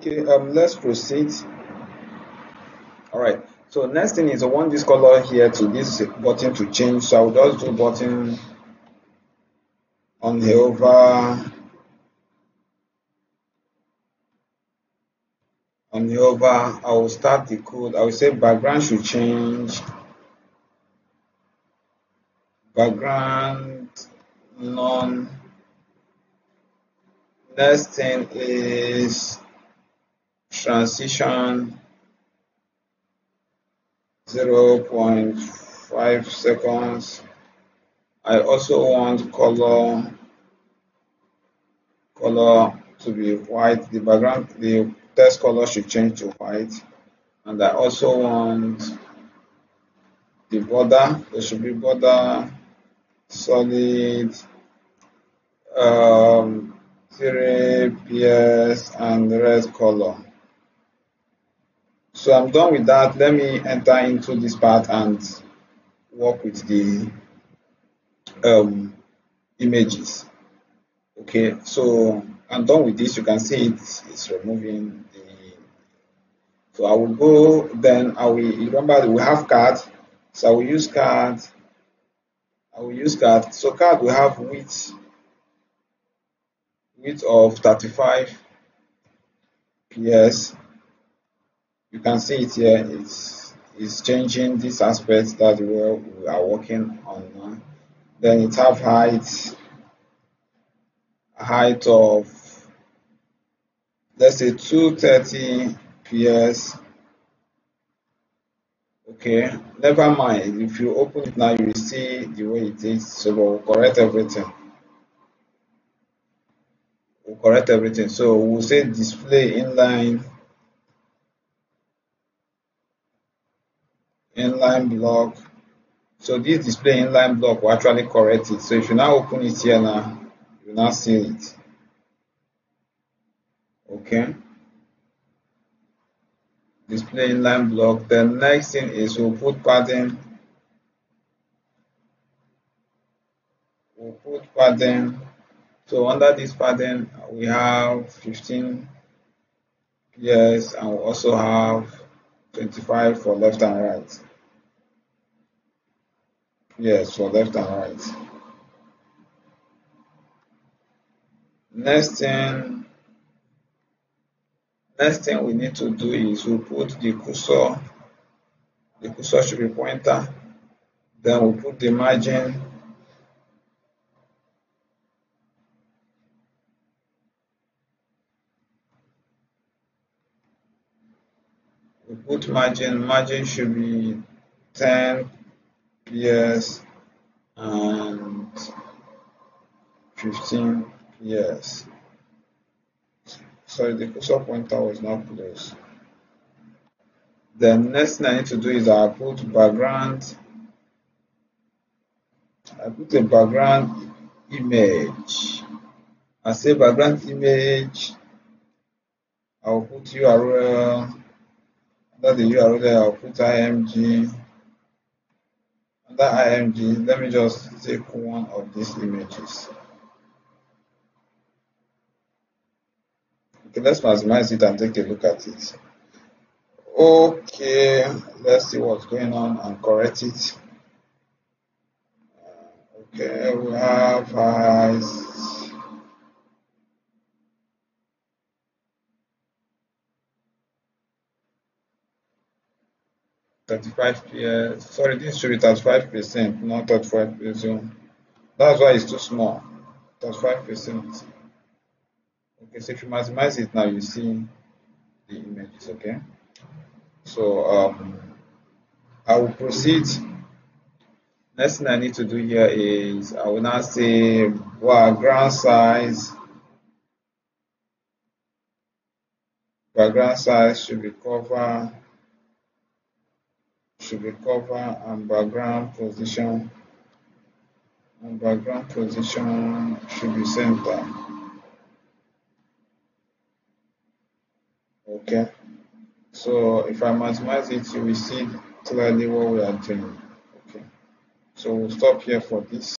Okay, let's proceed. All right. So next thing is I want this color here to this button to change. So I'll just do button on the over. I will start the code. I will say background should change. Background none. Next thing is transition 0.5 seconds. I also want color to be white. The background, the text color should change to white. And I also want the border. There should be border solid 3 PS and red color. So I'm done with that. Let me enter into this part and work with the images. Okay, so I'm done with this. You can see it's removing the. So I will go. Then I will remember we have card. So I will use card. So card will have width of 35 PS. You can see it here. It's changing this aspect that we are working on now. Then it have height of, let's say, 230 PS. Okay, never mind. If you open it now, you will see the way it is. So we'll correct everything. So we'll say display inline block. So this display inline block will actually correct it. So if you now open it here now, you will now see it. Okay. Display inline block. The next thing is we'll put padding. So under this padding, we have 15 PS and we also have 25 for left and right. Yes, for left and right. Next thing we need to do is we'll put the cursor. The cursor should be pointer. Then we'll put the margin. We put margin. Margin should be 10 PS and 15 PS. Sorry, the cursor pointer was not close. The next thing I need to do is I put background. I put a background image. I say background image. I'll put URL. Under the URL, I'll put img. Under img, let me just take one of these images. Okay, let's maximize it and take a look at it. Okay, let's see what's going on and correct it. Okay, we have 35 PS. Sorry, this should be 35%, not 35%. That's why it's too small. 35%. Okay, so if you maximize it now, you see the images. Okay. So I will proceed. Next thing I need to do here is I will now say background size. Background size should be cover and background position. And background position should be center. Okay. So if I maximize it, you will see clearly what we are doing. Okay. So we'll stop here for this.